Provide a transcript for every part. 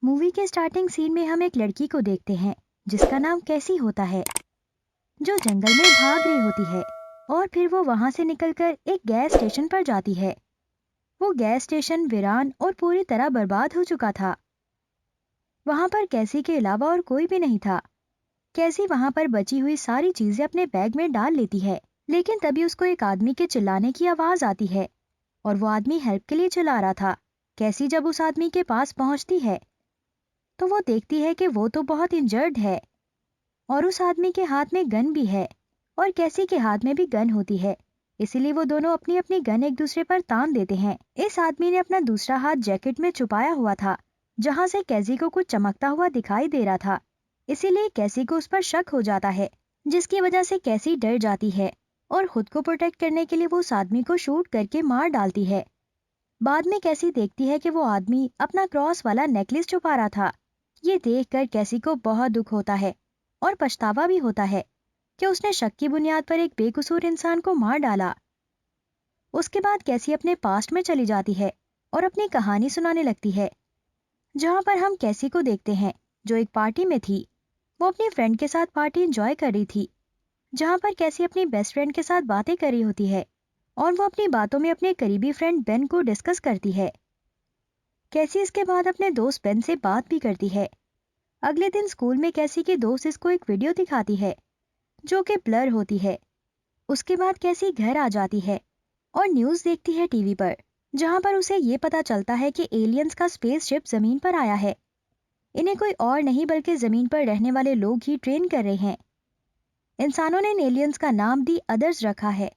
Movie के starting scene में हम एक लड़की को देखते हैं जिसका नाम कैसी होता है, जो जंगल में भाग रही होती है और फिर वो वहां से निकलकर एक गैस स्टेशन पर जाती है। वो गैस स्टेशन वीरान और पूरी तरह बर्बाद हो चुका था। वहां पर कैसी के अलावा और कोई भी नहीं था। कैसी वहां पर बची हुई सारी चीजें अपने बैग में डाल लेती है, लेकिन तभी उसको एक आदमी के चिल्लाने की आवाज आती है और वो आदमी हेल्प के लिए चिल्ला रहा था। कैसी जब उस आदमी के पास पहुंचती है तो वो देखती है कि वो तो बहुत इंजर्ड है और उस आदमी के हाथ में गन भी है और कैसी के हाथ में भी गन होती है। इसीलिए वो दोनों अपनी अपनी गन एक दूसरे पर तान देते हैं। इस आदमी ने अपना दूसरा हाथ जैकेट में छुपाया हुआ था, जहां से कैसी को कुछ चमकता हुआ दिखाई दे रहा था। इसीलिए कैसी को उस पर शक हो जाता है, जिसकी वजह से कैसी डर जाती है और खुद को प्रोटेक्ट करने के लिए वो उस आदमी को शूट करके मार डालती है। बाद में कैसी देखती है कि वो आदमी अपना क्रॉस वाला नेकलेस छुपा रहा था। ये देखकर कैसी को बहुत दुख होता है और पछतावा भी होता है कि उसने शक की बुनियाद पर एक बेकसूर इंसान को मार डाला। उसके बाद कैसी अपने पास्ट में चली जाती है और अपनी कहानी सुनाने लगती है, जहां पर हम कैसी को देखते हैं जो एक पार्टी में थी। वो अपनी फ्रेंड के साथ पार्टी एंजॉय कर रही थी, जहां पर कैसी अपनी बेस्ट फ्रेंड के साथ बातें कर रही होती है और वो अपनी बातों में अपने करीबी फ्रेंड बेन को डिस्कस करती है। कैसी इसके बाद अपने दोस्त बेन से बात भी करती है। अगले दिन स्कूल में कैसी की दोस्त इसको एक वीडियो दिखाती है जो कि ब्लर होती है। उसके बाद कैसी घर आ जाती है और न्यूज़ देखती है टीवी पर, जहां पर उसे ये पता चलता है कि एलियंस का स्पेसशिप जमीन पर आया है। इन्हें कोई और नहीं बल्कि जमीन पर रहने वाले लोग ही ट्रेन कर रहे हैं। इंसानों ने इन एलियंस का नाम दी अदर्स रखा है।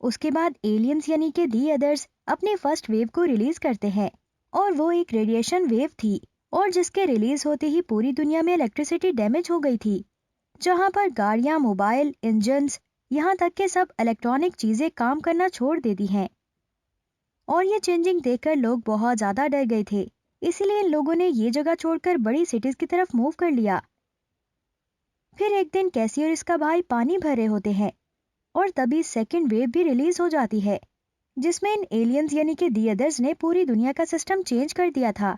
उसके बाद एलियंस यानी कि दी अदर्स अपनी फर्स्ट वेव को रिलीज करते हैं और वो एक रेडिएशन वेव थी और जिसके रिलीज होते ही पूरी दुनिया में इलेक्ट्रिसिटी डैमेज हो गई थी, जहां पर गाड़ियां, मोबाइल, इंजन्स, यहाँ तक के सब इलेक्ट्रॉनिक चीजें काम करना छोड़ देती हैं। और ये चेंजिंग देखकर लोग बहुत ज्यादा डर गए थे। इसीलिए इन लोगों ने ये जगह छोड़कर बड़ी सिटीज की तरफ मूव कर लिया। फिर एक दिन कैसी और इसका भाई पानी भर रहे होते हैं और तभी सेकेंड वेव भी रिलीज हो जाती है, जिसमें इन एलियंस यानी कि दी अदर्स ने पूरी दुनिया का सिस्टम चेंज कर दिया था,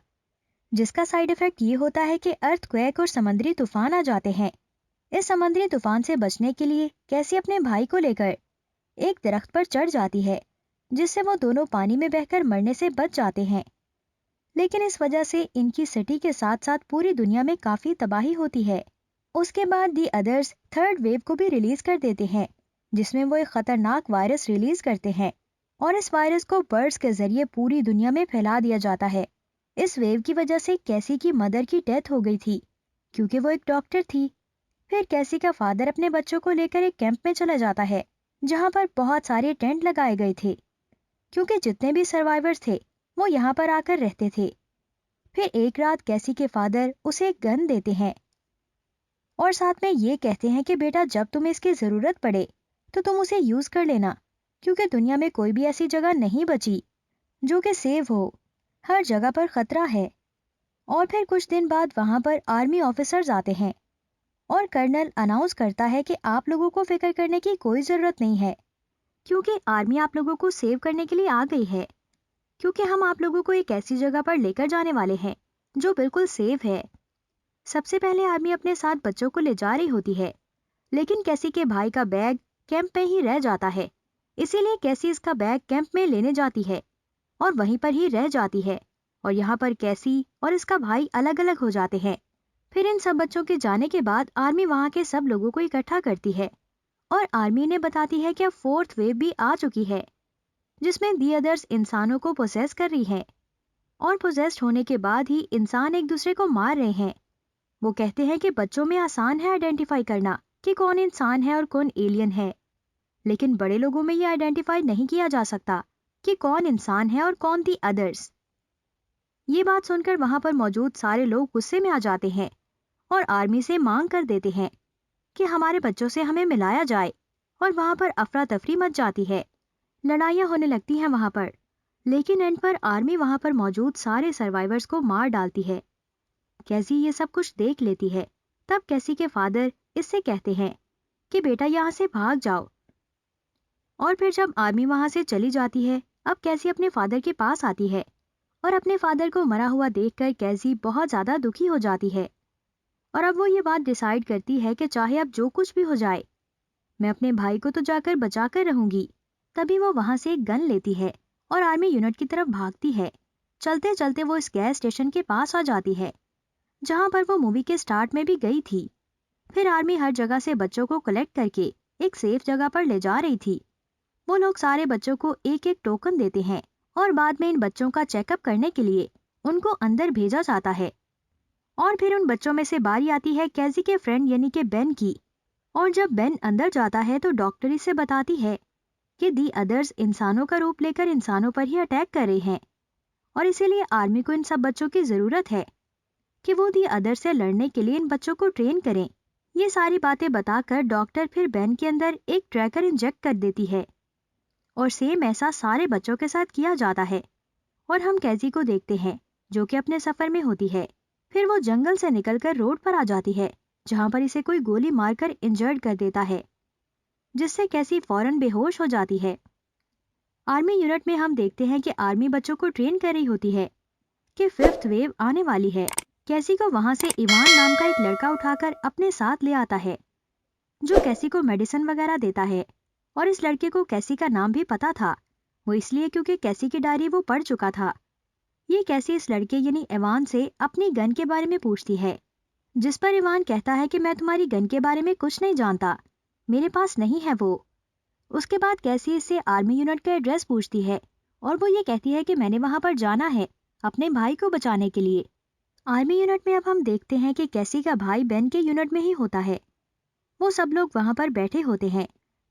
जिसका साइड इफेक्ट ये होता है कि अर्थक्वेक और समुद्री तूफान आ जाते हैं। इस समुद्री तूफान से बचने के लिए कैसी अपने भाई को लेकर एक दरख्त पर चढ़ जाती है, जिससे वो दोनों पानी में बहकर मरने से बच जाते हैं। लेकिन इस वजह से इनकी सिटी के साथ साथ पूरी दुनिया में काफी तबाही होती है। उसके बाद दी अदर्स थर्ड वेव को भी रिलीज कर देते हैं, जिसमें वो एक खतरनाक वायरस रिलीज करते हैं और इस वायरस को बर्ड्स के जरिए पूरी दुनिया में फैला दिया जाता है। इस वेव की वजह से कैसी की मदर की डेथ हो गई थी, क्योंकि वो एक डॉक्टर थी। फिर कैसी का फादर अपने बच्चों को लेकर एक कैंप में चला जाता है, जहां पर बहुत सारे टेंट लगाए गए थे, क्योंकि जितने भी सर्वाइवर्स थे वो यहाँ पर आकर रहते थे। फिर एक रात कैसी के फादर उसे एक गन देते हैं और साथ में ये कहते हैं कि बेटा, जब तुम्हें इसकी जरूरत पड़े तो तुम उसे यूज कर लेना, क्योंकि दुनिया में कोई भी ऐसी जगह नहीं बची जो कि सेव हो। हर जगह पर खतरा है। और फिर कुछ दिन बाद वहां पर आर्मी ऑफिसर्स आते हैं और कर्नल अनाउंस करता है कि आप लोगों को फिक्र करने की कोई जरूरत नहीं है, क्योंकि आर्मी आप लोगों को सेव करने के लिए आ गई है, क्योंकि हम आप लोगों को एक ऐसी जगह पर लेकर जाने वाले हैं जो बिल्कुल सेफ है। सबसे पहले आर्मी अपने साथ बच्चों को ले जा रही होती है, लेकिन कैसी के भाई का बैग कैंप में ही रह जाता है। इसीलिए कैसी इसका बैग कैंप में लेने जाती है और वहीं पर ही रह जाती है और यहाँ पर कैसी और इसका भाई अलग अलग हो जाते हैं। फिर इन सब बच्चों के जाने के बाद आर्मी वहाँ के सब लोगों को इकट्ठा करती है और आर्मी ने बताती है कि अब फोर्थ वेव भी आ चुकी है, जिसमें दी अदर्स इंसानों को पोसेस कर रही हैं और पोसेस्ड होने के बाद ही इंसान एक दूसरे को मार रहे हैं। वो कहते हैं कि बच्चों में आसान है आइडेंटिफाई करना कि कौन इंसान है और कौन एलियन है, लेकिन बड़े लोगों में ये आइडेंटिफाई नहीं किया जा सकता कि कौन इंसान है और कौन दी अदर्स। ये बात सुनकर वहां पर मौजूद सारे लोग गुस्से में आ जाते हैं और आर्मी से मांग कर देते हैं कि हमारे बच्चों से हमें मिलाया जाए और वहां पर अफरा तफरी मच जाती है। लड़ाइयां होने लगती हैं वहां पर, लेकिन एंड पर आर्मी वहां पर मौजूद सारे सर्वाइवर्स को मार डालती है। कैसी ये सब कुछ देख लेती है। तब कैसी के फादर इससे कहते हैं कि बेटा, यहाँ से भाग जाओ। और फिर जब आर्मी वहां से चली जाती है, अब कैसी अपने फादर के पास आती है और अपने फादर को मरा हुआ देखकर कैसी बहुत ज्यादा दुखी हो जाती है। और अब वो ये बात डिसाइड करती है कि चाहे अब जो कुछ भी हो जाए, मैं अपने भाई को तो जाकर बचा कर रहूंगी। तभी वो वहां से एक गन लेती है और आर्मी यूनिट की तरफ भागती है। चलते चलते वो इस गैस स्टेशन के पास आ जाती है जहां पर वो मूवी के स्टार्ट में भी गई थी। फिर आर्मी हर जगह से बच्चों को कलेक्ट करके एक सेफ जगह पर ले जा रही थी। वो लोग सारे बच्चों को एक एक टोकन देते हैं और बाद में इन बच्चों का चेकअप करने के लिए उनको अंदर भेजा जाता है। और फिर उन बच्चों में से बारी आती है कैजी के फ्रेंड यानी कि बेन की। और जब बेन अंदर जाता है तो डॉक्टर इसे बताती है कि दी अदर्स इंसानों का रूप लेकर इंसानों पर ही अटैक कर रहे हैं और इसीलिए आर्मी को इन सब बच्चों की जरूरत है कि वो दी अदर से लड़ने के लिए इन बच्चों को ट्रेन करें। ये सारी बातें बताकर डॉक्टर फिर बेन के अंदर एक ट्रैकर इंजेक्ट कर देती है और सेम ऐसा सारे बच्चों के साथ किया जाता है। और हम कैजी को देखते हैं जो कि अपने सफर में होती है। फिर वो जंगल से निकलकर रोड पर आ जाती है जहां पर इसे कोई गोली मारकर इंजर्ड कर देता है, जिससे कैसी फौरन बेहोश हो जाती है। आर्मी यूनिट में हम देखते हैं कि आर्मी बच्चों को ट्रेन कर रही होती है कि 5th वेव आने वाली है। कैसी को वहां से इवान नाम का एक लड़का उठाकर अपने साथ ले आता है जो कैसी को मेडिसिन वगैरह देता है। और इस लड़के को कैसी का नाम भी पता था, वो इसलिए क्योंकि कैसी की डायरी वो पढ़ चुका था। ये कैसी इस लड़के यानी इवान से अपनी गन के बारे में पूछती है, जिस पर इवान कहता है कि मैं तुम्हारी गन के बारे में कुछ नहीं जानता, मेरे पास नहीं है वो। उसके बाद कैसी इससे आर्मी यूनिट का एड्रेस पूछती है और वो ये कहती है कि मैंने वहां पर जाना है अपने भाई को बचाने के लिए। आर्मी यूनिट में अब हम देखते हैं कि कैसी का भाई बेन के यूनिट में ही होता है। वो सब लोग वहां पर बैठे होते हैं।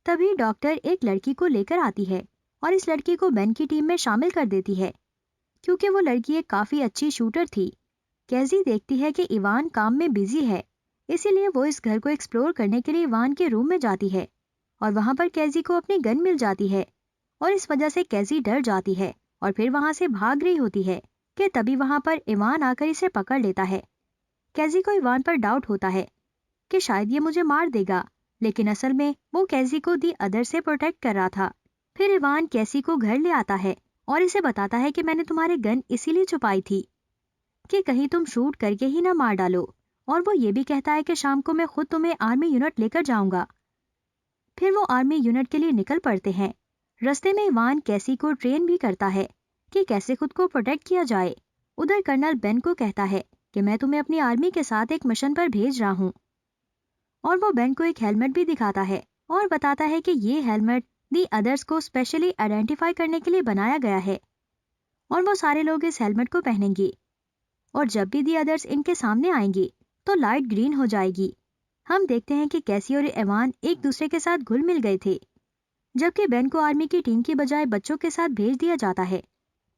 तभी डॉक्टर एक लड़की को लेकर आती है और इस लड़की को बेन की टीम में शामिल कर देती है क्योंकि वो लड़की एक काफी अच्छी शूटर थी। कैजी देखती है कि इवान काम में बिजी है, इसीलिए वो इस घर को एक्सप्लोर करने के लिए इवान के रूम में जाती है और वहां पर कैजी को अपनी गन मिल जाती है और इस वजह से कैजी डर जाती है और फिर वहां से भाग रही होती है कि तभी वहां पर इवान आकर इसे पकड़ लेता है। कैजी को इवान पर डाउट होता है कि शायद ये मुझे मार देगा, लेकिन असल में वो कैजी को दी अदर से प्रोटेक्ट कर रहा था। फिर इवान कैसी को घर ले आता है और इसे बताता है कि मैंने तुम्हारे गन इसीलिए छुपाई थी कि कहीं तुम शूट करके ही ना मार डालो। और वो ये भी कहता है कि शाम को मैं खुद तुम्हें आर्मी यूनिट लेकर जाऊंगा। फिर वो आर्मी यूनिट के लिए निकल पड़ते हैं। रास्ते में इवान कैसी को ट्रेन भी करता है कि कैसे खुद को प्रोटेक्ट किया जाए। उधर कर्नल बेन को कहता है कि मैं तुम्हें अपनी आर्मी के साथ एक मिशन पर भेज रहा हूँ और वो बेन को एक हेलमेट भी दिखाता है और बताता है कि ये हेलमेट दी अदर्स को स्पेशली आइडेंटिफाई करने के लिए बनाया गया है और वो सारे लोग इस हेलमेट को पहनेंगे और जब भी दी अदर्स इनके सामने आएंगे तो लाइट ग्रीन हो जाएगी। हम देखते हैं कि कैसी और इवान एक दूसरे के साथ घुल मिल गए थे, जबकि बेन को आर्मी की टीम की बजाय बच्चों के साथ भेज दिया जाता है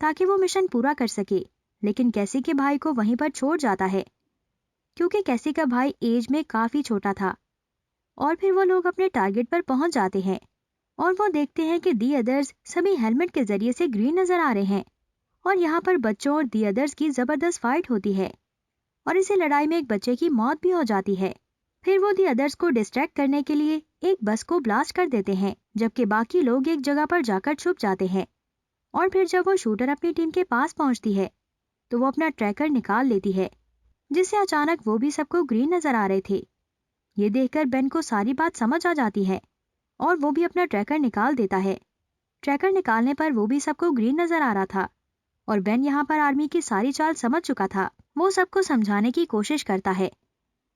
ताकि वो मिशन पूरा कर सके। लेकिन कैसी के भाई को वहीं पर छोड़ जाता है क्योंकि कैसी का भाई एज में काफी छोटा था। और फिर वो लोग अपने टारगेट पर पहुंच जाते हैं और वो देखते हैं कि दी अदर्स सभी हेलमेट के जरिए से ग्रीन नजर आ रहे हैं और यहाँ पर बच्चों और दी अदर्स की जबरदस्त फाइट होती है और इसी लड़ाई में एक बच्चे की मौत भी हो जाती है। फिर वो दी अदर्स को डिस्ट्रैक्ट करने के लिए एक बस को ब्लास्ट कर देते हैं, जबकि बाकी लोग एक जगह पर जाकर छुप जाते हैं। और फिर जब वो शूटर अपनी टीम के पास पहुंचती है तो वो अपना ट्रैकर निकाल लेती है, जिससे अचानक वो भी सबको ग्रीन नजर आ रहे थे। ये देखकर बेन को सारी बात समझ आ जाती है और वो भी अपना ट्रैकर निकाल देता है। ट्रैकर निकालने पर वो भी सबको ग्रीन नजर आ रहा था और बेन यहाँ पर आर्मी की सारी चाल समझ चुका था। वो सबको समझाने की कोशिश करता है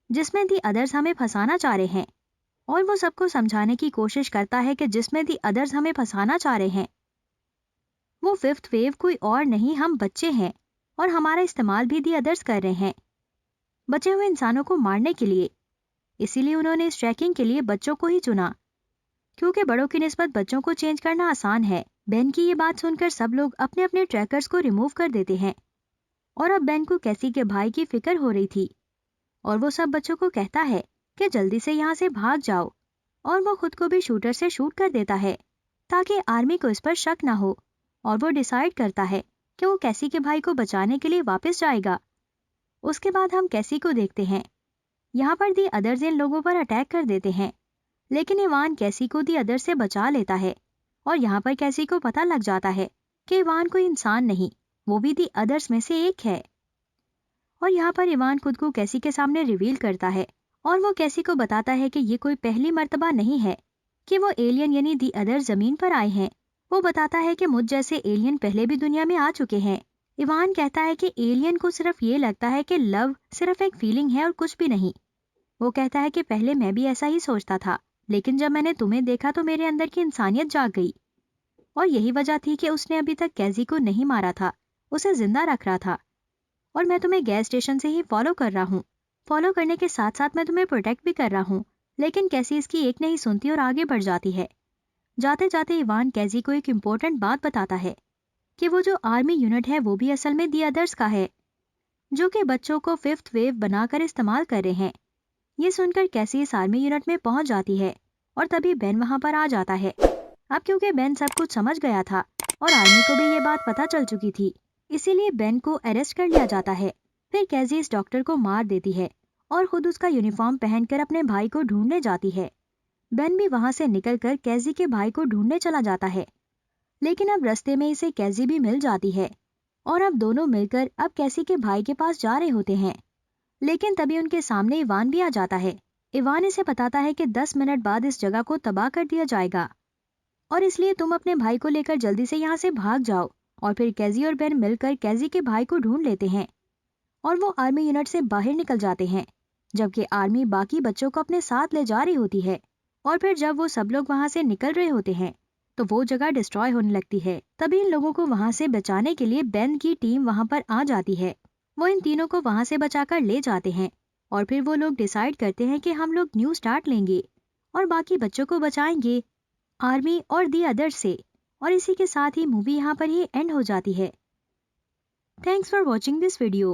जिसमें दी अदर्स हमें फंसाना चाह रहे हैं और वो सबको समझाने की कोशिश करता है कि जिसमें दी अदर्स हमें फंसाना चाह रहे हैं वो 5th वेव कोई और नहीं, हम बच्चे हैं और हमारा इस्तेमाल भी दी अदर्स कर रहे हैं बचे हुए इंसानों को मारने के लिए। इसीलिए उन्होंने इस ट्रैकिंग के लिए बच्चों को ही चुना क्योंकि बड़ों की निस्बत बच्चों को चेंज करना आसान है। बेन की ये बात सुनकर सब लोग अपने अपने ट्रैकर्स को रिमूव कर देते हैं और अब बेन को कैसी के भाई की फिक्र हो रही थी और वो सब बच्चों को कहता है कि जल्दी से यहाँ से भाग जाओ और वो खुद को भी शूटर से शूट कर देता है ताकि आर्मी को इस पर शक ना हो और वो डिसाइड करता है कि वो कैसी के भाई को बचाने के लिए वापस जाएगा। उसके बाद हम कैसी को देखते हैं यहाँ पर दी अदर्स इन लोगों पर अटैक कर देते हैं, लेकिन इवान कैसी को दी अदर से बचा लेता है और यहाँ पर कैसी को पता लग जाता है कि इवान कोई इंसान नहीं वो भी दी अदर्स में से एक है। और यहाँ पर इवान खुद को कैसी के सामने रिवील करता है और वो कैसी को बताता है कि ये कोई पहली मर्तबा नहीं है कि वो एलियन यानी दी अदर जमीन पर आए हैं। वो बताता है कि मुझ जैसे एलियन पहले भी दुनिया में आ चुके हैं। इवान कहता है कि एलियन को सिर्फ ये लगता है कि लव सिर्फ एक फीलिंग है और कुछ भी नहीं। वो कहता है कि पहले मैं भी ऐसा ही सोचता था, लेकिन जब मैंने तुम्हें देखा तो मेरे अंदर की इंसानियत जाग गई। और यही वजह थी कि उसने अभी तक कैजी को नहीं मारा था, उसे जिंदा रख रहा था। और मैं तुम्हें गैस स्टेशन से ही फॉलो कर रहा हूँ। फॉलो करने के साथ साथ मैं तुम्हें प्रोटेक्ट भी कर रहा हूँ। लेकिन कैसी इसकी एक नहीं सुनती और आगे बढ़ जाती है। जाते जाते इवान कैजी को एक इम्पोर्टेंट बात बताता है कि वो जो आर्मी यूनिट है वो भी असल में दी अदर्स का है, जो कि बच्चों को फिफ्थ वेव बनाकर इस्तेमाल कर रहे हैं। ये सुनकर कैसी इस आर्मी यूनिट में पहुंच जाती है और तभी बेन वहां पर आ जाता है। अब क्योंकि बेन सब कुछ समझ गया था और आर्मी को भी ये बात पता चल चुकी थी, इसीलिए बेन को अरेस्ट कर लिया जाता है। फिर कैजी इस डॉक्टर को मार देती है और खुद उसका यूनिफॉर्म पहनकर अपने भाई को ढूंढने जाती है। बेन भी वहां से निकलकर कैजी के भाई को ढूंढने चला जाता है, लेकिन अब रास्ते में इसे कैजी भी मिल जाती है और अब दोनों मिलकर अब कैसी के भाई के पास जा रहे होते हैं। लेकिन तभी उनके सामने इवान भी आ जाता है। इवान इसे बताता है कि 10 मिनट बाद इस जगह को तबाह कर दिया जाएगा और इसलिए तुम अपने भाई को लेकर जल्दी से यहाँ से भाग जाओ। और फिर कैजी और बेन मिलकर कैजी के भाई को ढूंढ लेते हैं और वो आर्मी यूनिट से बाहर निकल जाते हैं, जबकि आर्मी बाकी बच्चों को अपने साथ ले जा रही होती है। और फिर जब वो सब लोग वहां से निकल रहे होते हैं तो वो जगह डिस्ट्रॉय होने लगती है। तभी इन लोगों को वहां से बचाने के लिए बेन की टीम वहां पर आ जाती है। वो इन तीनों को वहां से बचाकर ले जाते हैं और फिर वो लोग डिसाइड करते हैं कि हम लोग न्यू स्टार्ट लेंगे और बाकी बच्चों को बचाएंगे आर्मी और दी अदर्स से। और इसी के साथ ही मूवी यहाँ पर ही एंड हो जाती है। Thanks for watching this video.